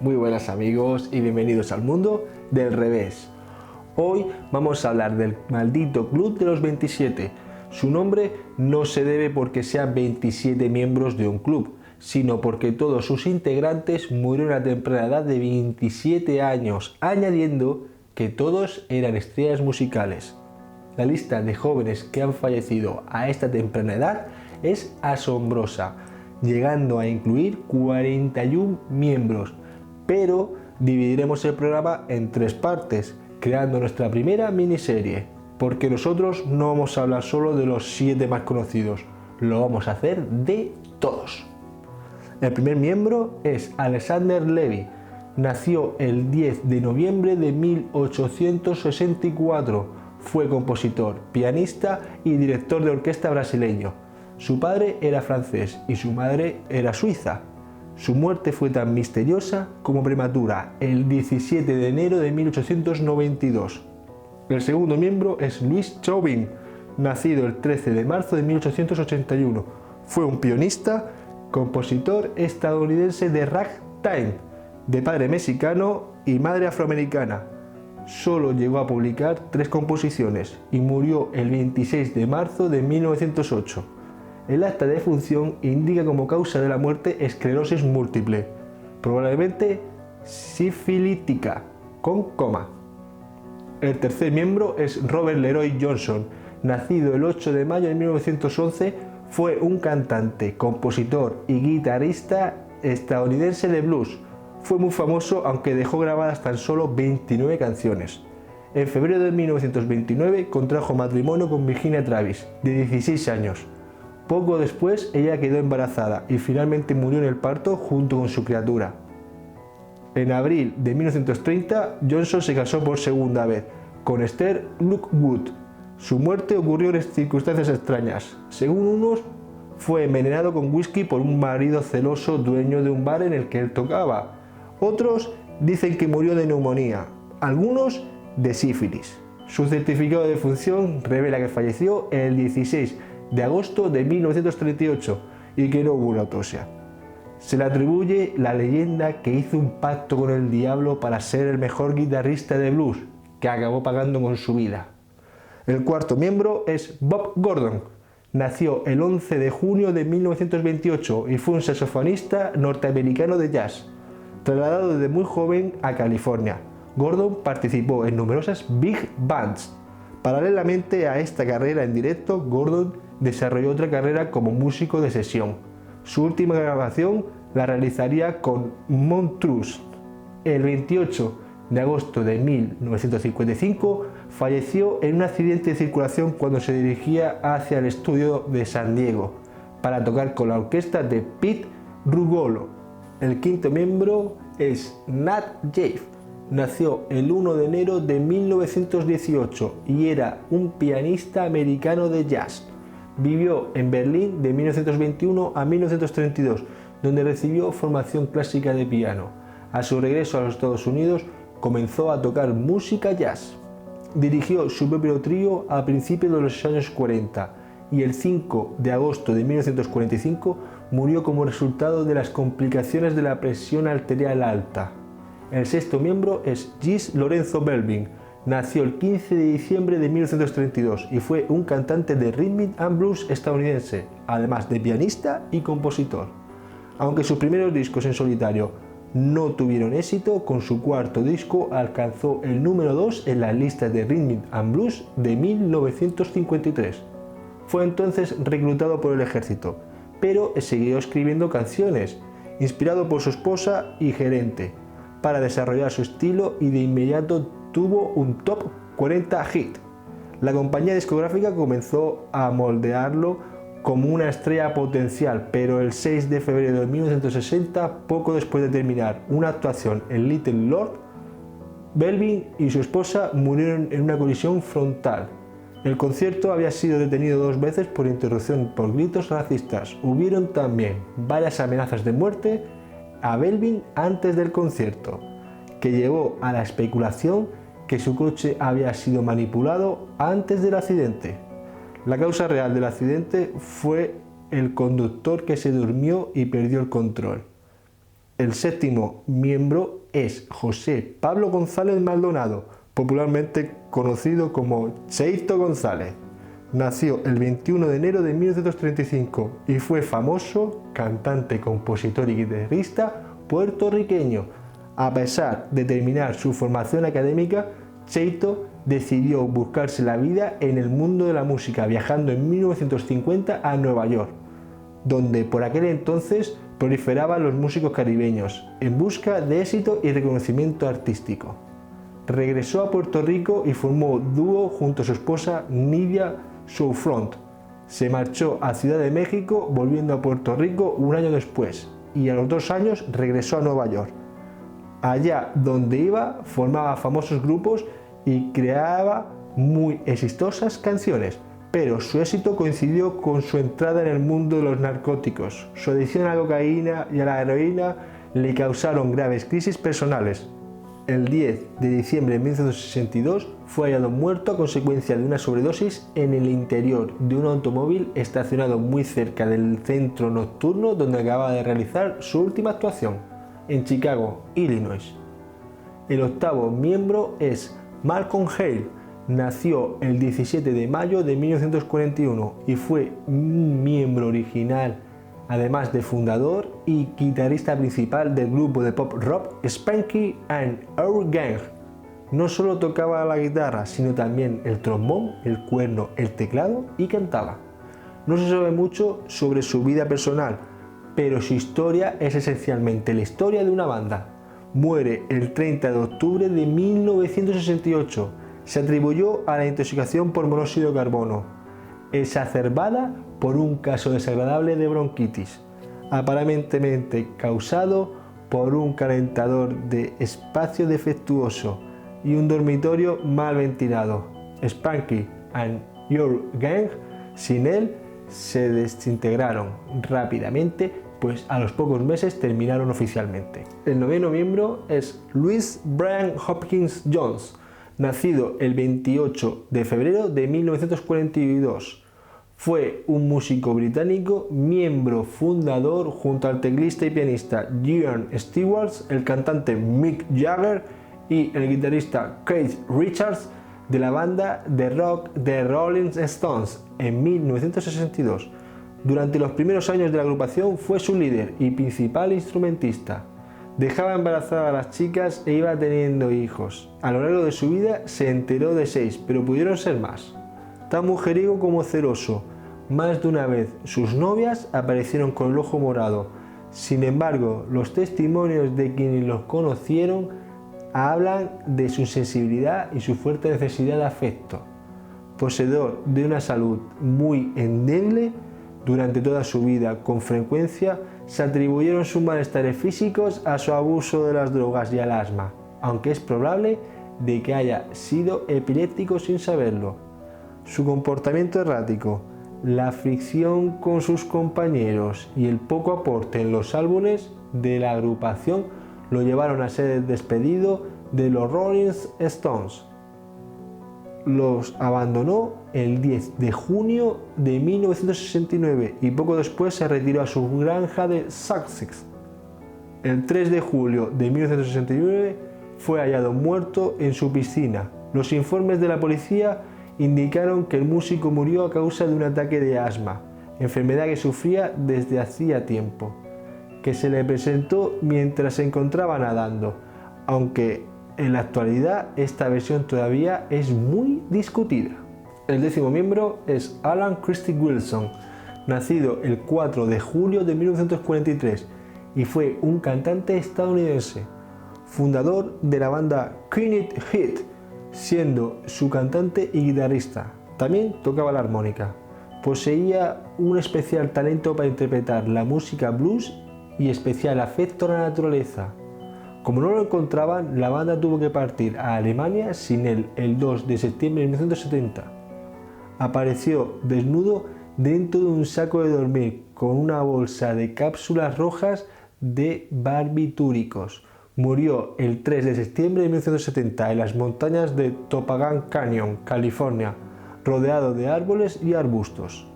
Muy buenas amigos y bienvenidos al mundo del revés. Hoy vamos a hablar del maldito Club de los 27. Su nombre no se debe porque sean 27 miembros de un club, sino porque todos sus integrantes murieron a temprana edad de 27 años, añadiendo que todos eran estrellas musicales. La lista de jóvenes que han fallecido a esta temprana edad es asombrosa, llegando a incluir 41 miembros, pero dividiremos el programa en 3 partes, creando nuestra primera miniserie, porque nosotros no vamos a hablar solo de los 7 más conocidos, lo vamos a hacer de todos. El primer miembro es Alexander Levy. Nació el 10 de noviembre de 1864. Fue compositor, pianista y director de orquesta brasileño. Su padre era francés y su madre era suiza. Su muerte fue tan misteriosa como prematura, el 17 de enero de 1892. El segundo miembro es Louis Chauvin, nacido el 13 de marzo de 1881. Fue un pianista, compositor estadounidense de ragtime, de padre mexicano y madre afroamericana. Solo llegó a publicar 3 composiciones y murió el 26 de marzo de 1908. El acta de defunción indica como causa de la muerte esclerosis múltiple, probablemente sifilítica, con coma. El tercer miembro es Robert Leroy Johnson, nacido el 8 de mayo de 1911, fue un cantante, compositor y guitarrista estadounidense de blues. Fue muy famoso aunque dejó grabadas tan solo 29 canciones. En febrero de 1929 contrajo matrimonio con Virginia Travis, de 16 años. Poco después ella quedó embarazada y finalmente murió en el parto junto con su criatura. En abril de 1930 Johnson se casó por segunda vez con Esther Lockwood. Su muerte ocurrió en circunstancias extrañas. Según unos, fue envenenado con whisky por un marido celoso dueño de un bar en el que él tocaba. Otros dicen que murió de neumonía, algunos de sífilis. Su certificado de defunción revela que falleció el 16 de agosto de 1938 y que no hubo una autopsia. Se le atribuye la leyenda que hizo un pacto con el diablo para ser el mejor guitarrista de blues, que acabó pagando con su vida. El cuarto miembro es Bob Gordon. Nació el 11 de junio de 1928 y fue un saxofonista norteamericano de jazz. Trasladado desde muy joven a California, Gordon participó en numerosas big bands. Paralelamente a esta carrera en directo, Gordon desarrolló otra carrera como músico de sesión. Su última grabación la realizaría con Montrose. El 28 de agosto de 1955 falleció en un accidente de circulación cuando se dirigía hacia el estudio de San Diego para tocar con la orquesta de Pete Rugolo. El quinto miembro es Nat Jaffe. Nació el 1 de enero de 1918 y era un pianista americano de jazz. Vivió en Berlín de 1921 a 1932, donde recibió formación clásica de piano. A su regreso a los Estados Unidos, comenzó a tocar música jazz. Dirigió su propio trío a principios de los años 40 y el 5 de agosto de 1945 murió como resultado de las complicaciones de la presión arterial alta. El sexto miembro es Gis Lorenzo Belvin. Nació el 15 de diciembre de 1932 y fue un cantante de rhythm and blues estadounidense, además de pianista y compositor. Aunque sus primeros discos en solitario no tuvieron éxito, con su cuarto disco alcanzó el número 2 en la lista de rhythm and blues de 1953. Fue entonces reclutado por el ejército, pero siguió escribiendo canciones, inspirado por su esposa y gerente, para desarrollar su estilo y de inmediato tuvo un top 40 hit. La compañía discográfica comenzó a moldearlo como una estrella potencial, pero el 6 de febrero de 1960, poco después de terminar una actuación en Little Lord, Belvin y su esposa murieron en una colisión frontal. El concierto había sido detenido 2 veces por interrupción por gritos racistas. Hubieron también varias amenazas de muerte a Belvin antes del concierto, que llevó a la especulación que su coche había sido manipulado antes del accidente. La causa real del accidente fue el conductor que se durmió y perdió el control. El séptimo miembro es José Pablo González Maldonado, popularmente conocido como Cheito González. Nació el 21 de enero de 1935 y fue famoso cantante, compositor y guitarrista puertorriqueño. A pesar de terminar su formación académica, Cheito decidió buscarse la vida en el mundo de la música, viajando en 1950 a Nueva York, donde por aquel entonces proliferaban los músicos caribeños, en busca de éxito y reconocimiento artístico. Regresó a Puerto Rico y formó dúo junto a su esposa Nidia Showfront. Se marchó a Ciudad de México, volviendo a Puerto Rico un año después, y a los 2 años regresó a Nueva York. Allá donde iba formaba famosos grupos y creaba muy exitosas canciones, pero su éxito coincidió con su entrada en el mundo de los narcóticos. Su adicción a la cocaína y a la heroína le causaron graves crisis personales. El 10 de diciembre de 1962 fue hallado muerto a consecuencia de una sobredosis en el interior de un automóvil estacionado muy cerca del centro nocturno donde acababa de realizar su última actuación, en Chicago, Illinois. El octavo miembro es Malcolm Hale. Nació el 17 de mayo de 1941 y fue un miembro original, además de fundador y guitarrista principal del grupo de pop rock Spanky and Our Gang. No solo tocaba la guitarra, sino también el trombón, el cuerno, el teclado y cantaba. No se sabe mucho sobre su vida personal, pero su historia es esencialmente la historia de una banda. Muere el 30 de octubre de 1968. Se atribuyó a la intoxicación por monóxido de carbono, exacerbada por un caso desagradable de bronquitis, aparentemente causado por un calentador de espacio defectuoso y un dormitorio mal ventilado. Spanky and Your Gang, sin él, se desintegraron rápidamente, pues a los pocos meses terminaron oficialmente. El noveno miembro es Louis Brian Hopkins Jones, nacido el 28 de febrero de 1942. Fue un músico británico, miembro fundador junto al teclista y pianista Ian Stewart, el cantante Mick Jagger y el guitarrista Keith Richards de la banda de rock The Rolling Stones en 1962. Durante los primeros años de la agrupación fue su líder y principal instrumentista. Dejaba embarazadas a las chicas e iba teniendo hijos. A lo largo de su vida se enteró de 6, pero pudieron ser más. Tan mujeriego como celoso. Más de una vez sus novias aparecieron con el ojo morado. Sin embargo, los testimonios de quienes los conocieron hablan de su sensibilidad y su fuerte necesidad de afecto. Poseedor de una salud muy endeble, durante toda su vida, con frecuencia, se atribuyeron sus malestares físicos a su abuso de las drogas y al asma, aunque es probable de que haya sido epiléptico sin saberlo. Su comportamiento errático, la fricción con sus compañeros y el poco aporte en los álbumes de la agrupación lo llevaron a ser despedido de los Rolling Stones. Los abandonó el 10 de junio de 1969 y poco después se retiró a su granja de Sussex. El 3 de julio de 1969 fue hallado muerto en su piscina. Los informes de la policía indicaron que el músico murió a causa de un ataque de asma, enfermedad que sufría desde hacía tiempo, que se le presentó mientras se encontraba nadando, aunque en la actualidad esta versión todavía es muy discutida. El 10º miembro es Alan Christie Wilson, nacido el 4 de julio de 1943 y fue un cantante estadounidense, fundador de la banda Kinect Heat, siendo su cantante y guitarrista. También tocaba la armónica. Poseía un especial talento para interpretar la música blues y especial afecto a la naturaleza. Como no lo encontraban, la banda tuvo que partir a Alemania sin él el 2 de septiembre de 1970. Apareció desnudo dentro de un saco de dormir con una bolsa de cápsulas rojas de barbitúricos. Murió el 3 de septiembre de 1970 en las montañas de Topanga Canyon, California, rodeado de árboles y arbustos.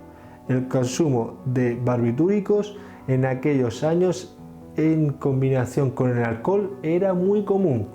El consumo de barbitúricos en aquellos años en combinación con el alcohol era muy común.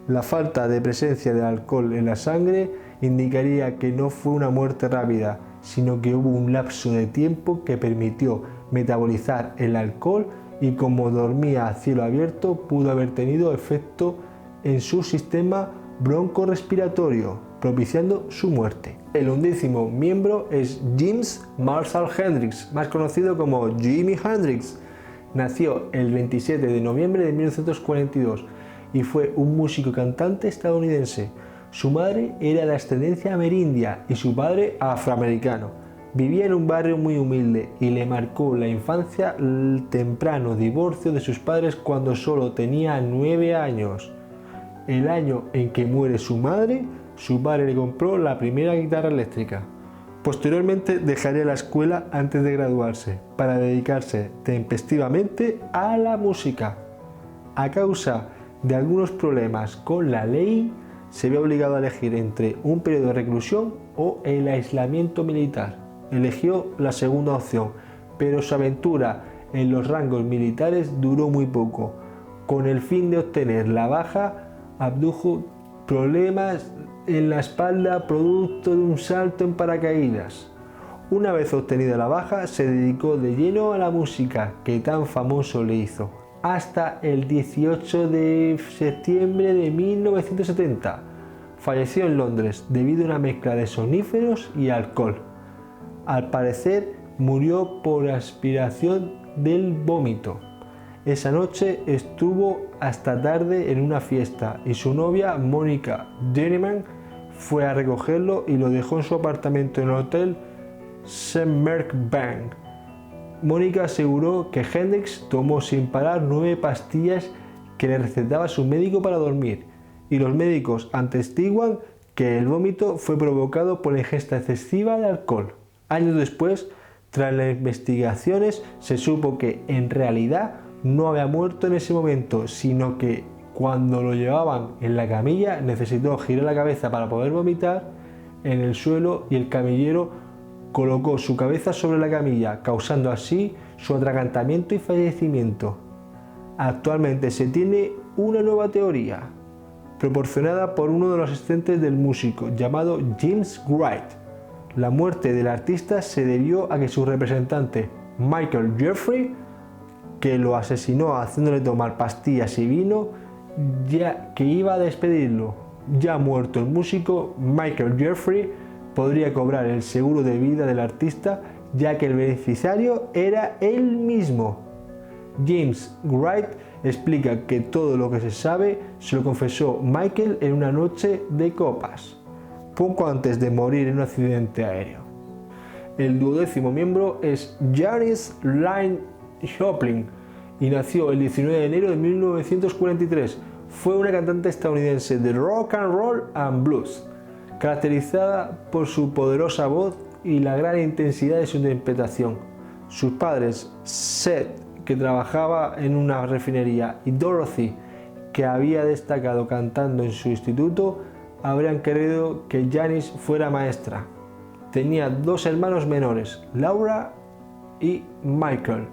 La falta de presencia de alcohol en la sangre indicaría que no fue una muerte rápida, sino que hubo un lapso de tiempo que permitió metabolizar el alcohol y como dormía a cielo abierto pudo haber tenido efecto en su sistema broncorrespiratorio, propiciando su muerte. El 11º miembro es James Marshall Hendrix, más conocido como Jimi Hendrix. Nació el 27 de noviembre de 1942 y fue un músico y cantante estadounidense. Su madre era de ascendencia amerindia y su padre afroamericano. Vivía en un barrio muy humilde y le marcó la infancia el temprano divorcio de sus padres cuando solo tenía 9 años. El año en que muere su madre, su padre le compró la primera guitarra eléctrica. Posteriormente dejaría la escuela antes de graduarse para dedicarse tempestivamente a la música. A causa de algunos problemas con la ley, se vio obligado a elegir entre un periodo de reclusión o el aislamiento militar. Eligió la segunda opción, pero su aventura en los rangos militares duró muy poco. Con el fin de obtener la baja, abdujo problemas en la espalda producto de un salto en paracaídas. Una vez obtenida la baja, se dedicó de lleno a la música que tan famoso le hizo, hasta el 18 de septiembre de 1970. Falleció en Londres debido a una mezcla de soníferos y alcohol. Al parecer, murió por aspiración del vómito. Esa noche estuvo hasta tarde en una fiesta y su novia, Monica Denneman, fue a recogerlo y lo dejó en su apartamento en el hotel St. Bank. Mónica aseguró que Hendrix tomó sin parar 9 pastillas que le recetaba su médico para dormir, y los médicos atestiguan que el vómito fue provocado por la ingesta excesiva de alcohol. Años después, tras las investigaciones, se supo que en realidad no había muerto en ese momento, sino que cuando lo llevaban en la camilla necesitó girar la cabeza para poder vomitar en el suelo y el camillero colocó su cabeza sobre la camilla, causando así su atragantamiento y fallecimiento. Actualmente se tiene una nueva teoría, proporcionada por uno de los asistentes del músico, llamado James Wright. La muerte del artista se debió a que su representante, Michael Jeffrey, que lo asesinó haciéndole tomar pastillas y vino, ya que iba a despedirlo. Ya muerto el músico, Michael Jeffrey podría cobrar el seguro de vida del artista, ya que el beneficiario era él mismo. James Wright explica que todo lo que se sabe se lo confesó Michael en una noche de copas, poco antes de morir en un accidente aéreo. El 12º miembro es Janis Lyn Joplin y nació el 19 de enero de 1943. Fue una cantante estadounidense de rock and roll and blues, caracterizada por su poderosa voz y la gran intensidad de su interpretación. Sus padres, Seth, que trabajaba en una refinería, y Dorothy, que había destacado cantando en su instituto, habrían querido que Janis fuera maestra. Tenía 2 hermanos menores, Laura y Michael.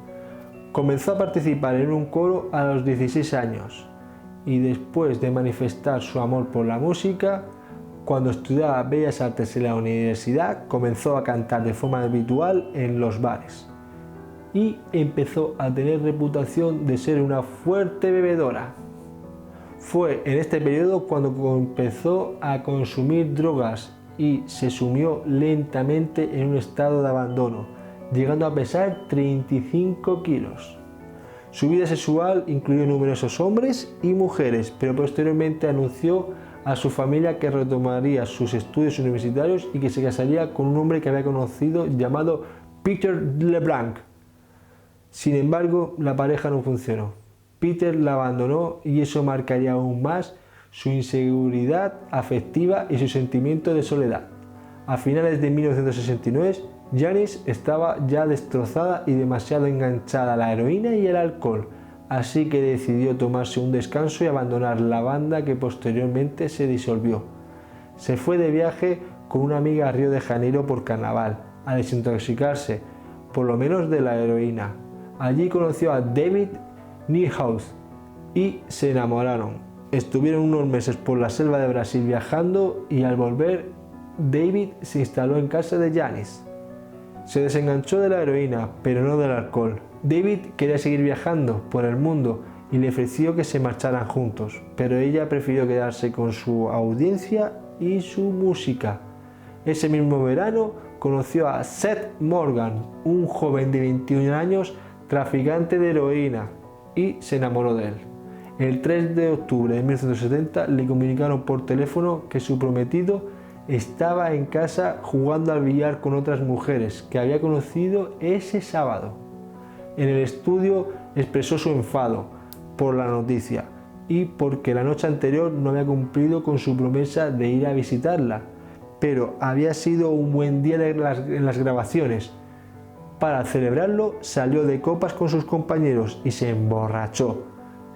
Comenzó a participar en un coro a los 16 años y después de manifestar su amor por la música, cuando estudiaba Bellas Artes en la universidad, comenzó a cantar de forma habitual en los bares y empezó a tener reputación de ser una fuerte bebedora. Fue en este periodo cuando empezó a consumir drogas y se sumió lentamente en un estado de abandono, llegando a pesar 35 kilos. Su vida sexual incluyó numerosos hombres y mujeres, pero posteriormente anunció a su familia que retomaría sus estudios universitarios y que se casaría con un hombre que había conocido llamado Peter LeBlanc. Sin embargo, la pareja no funcionó. Peter la abandonó y eso marcaría aún más su inseguridad afectiva y su sentimiento de soledad. A finales de 1969, Janis estaba ya destrozada y demasiado enganchada a la heroína y el alcohol, así que decidió tomarse un descanso y abandonar la banda, que posteriormente se disolvió. Se fue de viaje con una amiga a Río de Janeiro por carnaval, a desintoxicarse, por lo menos de la heroína. Allí conoció a David Nijhaus y se enamoraron. Estuvieron unos meses por la selva de Brasil viajando y al volver David se instaló en casa de Janis. Se desenganchó de la heroína, pero no del alcohol. David quería seguir viajando por el mundo y le ofreció que se marcharan juntos, pero ella prefirió quedarse con su audiencia y su música. Ese mismo verano conoció a Seth Morgan, un joven de 21 años traficante de heroína, y se enamoró de él. El 3 de octubre de 1970 le comunicaron por teléfono que su prometido estaba en casa jugando al billar con otras mujeres que había conocido ese sábado. En el estudio expresó su enfado por la noticia y porque la noche anterior no había cumplido con su promesa de ir a visitarla, pero había sido un buen día en las grabaciones. Para celebrarlo salió de copas con sus compañeros y se emborrachó.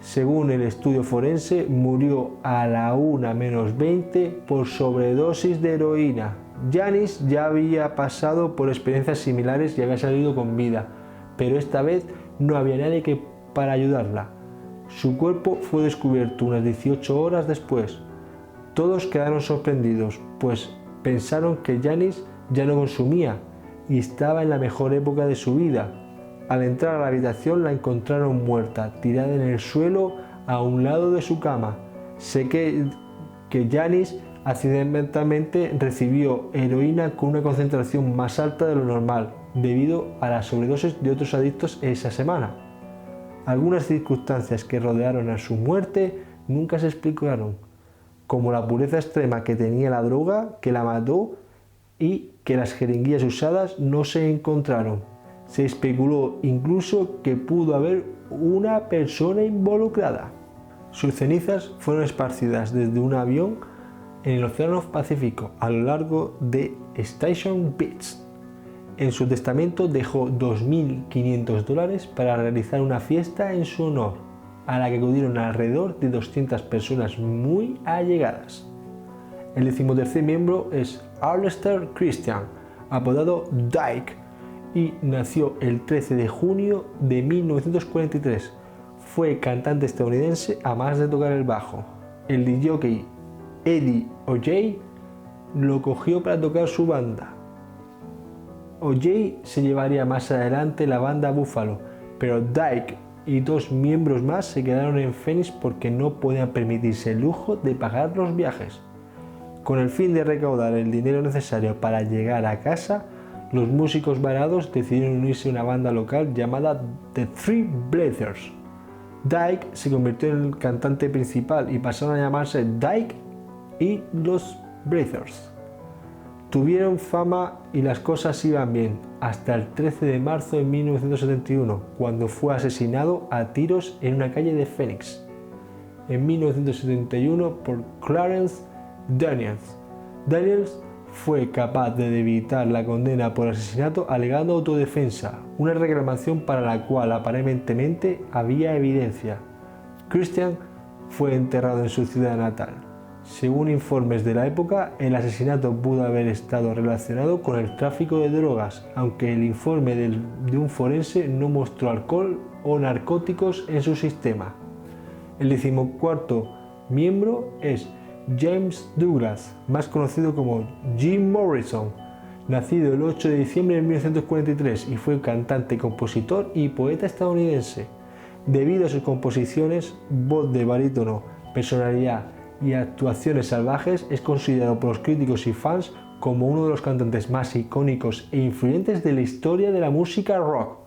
Según el estudio forense, murió a la 1:20 por sobredosis de heroína. Janis ya había pasado por experiencias similares y había salido con vida, pero esta vez no había nadie para ayudarla. Su cuerpo fue descubierto unas 18 horas después. Todos quedaron sorprendidos, pues pensaron que Janis ya no consumía y estaba en la mejor época de su vida. Al entrar a la habitación la encontraron muerta, tirada en el suelo a un lado de su cama. Sé que Janis accidentalmente recibió heroína con una concentración más alta de lo normal, debido a la sobredosis de otros adictos esa semana. Algunas circunstancias que rodearon a su muerte nunca se explicaron, como la pureza extrema que tenía la droga que la mató y que las jeringuillas usadas no se encontraron. Se especuló incluso que pudo haber una persona involucrada. Sus cenizas fueron esparcidas desde un avión en el Océano Pacífico a lo largo de Station Beach. En su testamento dejó $2.500 para realizar una fiesta en su honor, a la que acudieron alrededor de 200 personas muy allegadas. El 13º miembro es Alistair Christian, apodado Dyke, y nació el 13 de junio de 1943. Fue cantante estadounidense además de tocar el bajo. El disc-jockey Eddie O'Jay lo cogió para tocar su banda. O'Jay se llevaría más adelante la banda Buffalo, pero Dyke y 2 miembros más se quedaron en Phoenix porque no podían permitirse el lujo de pagar los viajes. Con el fin de recaudar el dinero necesario para llegar a casa, los músicos varados decidieron unirse a una banda local llamada The Three Brothers. Dyke se convirtió en el cantante principal y pasaron a llamarse Dyke y los Brothers. Tuvieron fama y las cosas iban bien, hasta el 13 de marzo de 1971, cuando fue asesinado a tiros en una calle de Phoenix. En 1971 por Clarence Daniels. Daniels fue capaz de evitar la condena por asesinato alegando autodefensa, una reclamación para la cual aparentemente había evidencia. Christian fue enterrado en su ciudad natal. Según informes de la época, el asesinato pudo haber estado relacionado con el tráfico de drogas, aunque el informe de un forense no mostró alcohol o narcóticos en su sistema. El 14º miembro es James Douglas, más conocido como Jim Morrison, nacido el 8 de diciembre de 1943 y fue cantante, compositor y poeta estadounidense. Debido a sus composiciones, voz de barítono, personalidad y actuaciones salvajes, es considerado por los críticos y fans como uno de los cantantes más icónicos e influyentes de la historia de la música rock.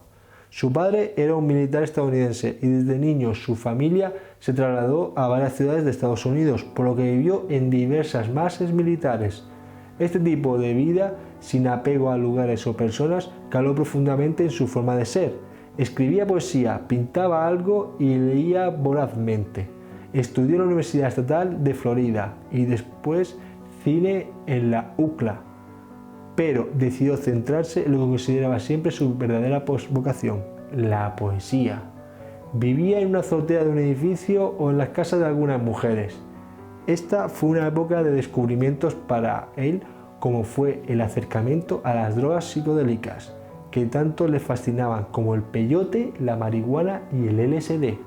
Su padre era un militar estadounidense y desde niño su familia se trasladó a varias ciudades de Estados Unidos, por lo que vivió en diversas bases militares. Este tipo de vida, sin apego a lugares o personas, caló profundamente en su forma de ser. Escribía poesía, pintaba algo y leía vorazmente. Estudió en la Universidad Estatal de Florida y después cine en la UCLA, pero decidió centrarse en lo que consideraba siempre su verdadera vocación, la poesía. Vivía en una azotea de un edificio o en las casas de algunas mujeres. Esta fue una época de descubrimientos para él, como fue el acercamiento a las drogas psicodélicas, que tanto le fascinaban como el peyote, la marihuana y el LSD.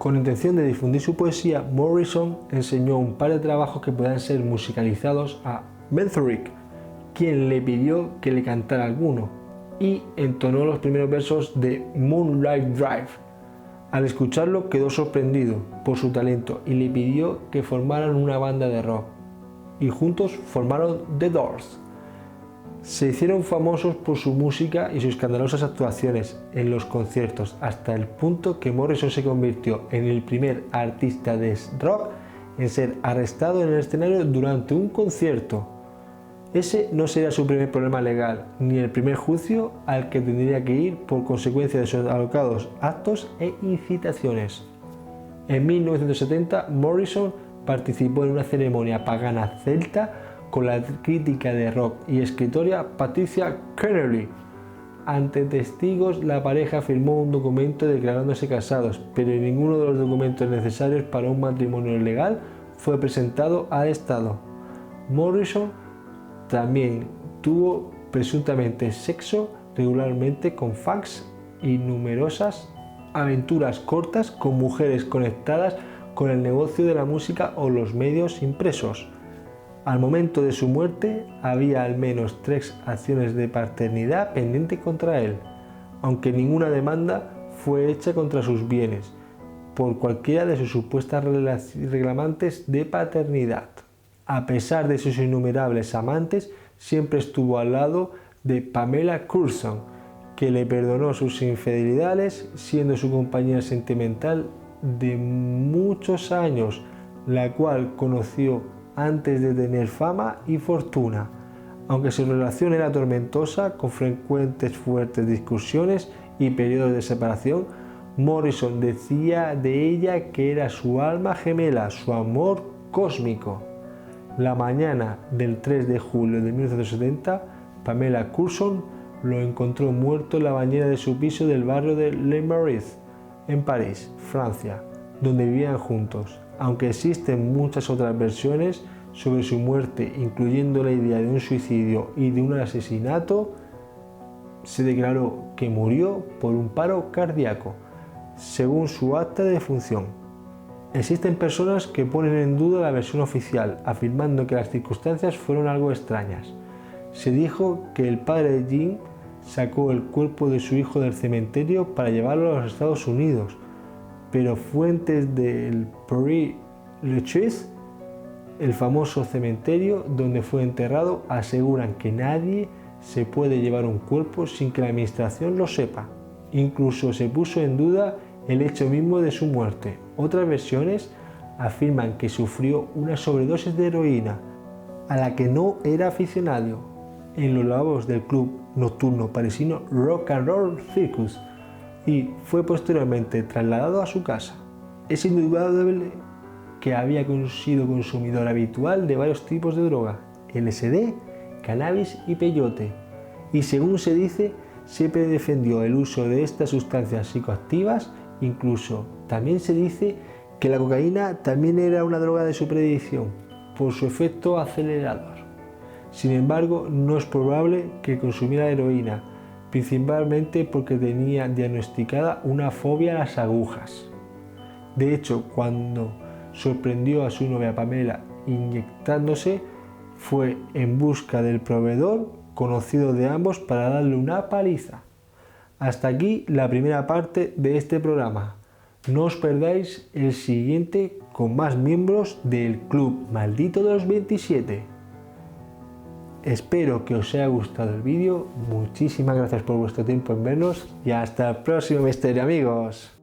Con intención de difundir su poesía, Morrison enseñó un par de trabajos que podían ser musicalizados a Ben Thurick, quien le pidió que le cantara alguno, y entonó los primeros versos de Moonlight Drive. Al escucharlo quedó sorprendido por su talento y le pidió que formaran una banda de rock, y juntos formaron The Doors. Se hicieron famosos por su música y sus escandalosas actuaciones en los conciertos, hasta el punto que Morrison se convirtió en el primer artista de rock en ser arrestado en el escenario durante un concierto. Ese no sería su primer problema legal, ni el primer juicio al que tendría que ir por consecuencia de sus alocados actos e incitaciones. En 1970, Morrison participó en una ceremonia pagana celta con la crítica de rock y escritora Patricia Kennerly. Ante testigos, la pareja firmó un documento declarándose casados, pero ninguno de los documentos necesarios para un matrimonio legal fue presentado al Estado. Morrison también tuvo presuntamente sexo regularmente con fans y numerosas aventuras cortas con mujeres conectadas con el negocio de la música o los medios impresos. Al momento de su muerte, había al menos 3 acciones de paternidad pendientes contra él, aunque ninguna demanda fue hecha contra sus bienes, por cualquiera de sus supuestas reclamantes de paternidad. A pesar de sus innumerables amantes, siempre estuvo al lado de Pamela Curson, que le perdonó sus infidelidades, siendo su compañera sentimental de muchos años, la cual conoció antes de tener fama y fortuna. Aunque su relación era tormentosa, con frecuentes fuertes discusiones y periodos de separación, Morrison decía de ella que era su alma gemela, su amor cósmico. La mañana del 3 de julio de 1970, Pamela Curson lo encontró muerto en la bañera de su piso del barrio de Le Marais, en París, Francia, donde vivían juntos. Aunque existen muchas otras versiones sobre su muerte, incluyendo la idea de un suicidio y de un asesinato, se declaró que murió por un paro cardíaco, según su acta de defunción. Existen personas que ponen en duda la versión oficial, afirmando que las circunstancias fueron algo extrañas. Se dijo que el padre de Jean sacó el cuerpo de su hijo del cementerio para llevarlo a los Estados Unidos, pero fuentes del Père Lachaise, el famoso cementerio donde fue enterrado, aseguran que nadie se puede llevar un cuerpo sin que la administración lo sepa. Incluso se puso en duda el hecho mismo de su muerte. Otras versiones afirman que sufrió una sobredosis de heroína, a la que no era aficionado, en los lavabos del club nocturno parisino Rock and Roll Circus, y fue posteriormente trasladado a su casa. Es indudable que había sido consumidor habitual de varios tipos de droga, LSD, cannabis y peyote, y según se dice, siempre defendió el uso de estas sustancias psicoactivas. Incluso también se dice que la cocaína también era una droga de su predicción, por su efecto acelerador. Sin embargo, no es probable que consumiera heroína, principalmente porque tenía diagnosticada una fobia a las agujas. De hecho, cuando sorprendió a su novia Pamela inyectándose, fue en busca del proveedor conocido de ambos para darle una paliza. Hasta aquí la primera parte de este programa. No os perdáis el siguiente con más miembros del Club Maldito de los 27. Espero que os haya gustado el vídeo. Muchísimas gracias por vuestro tiempo en vernos y hasta el próximo misterio, amigos.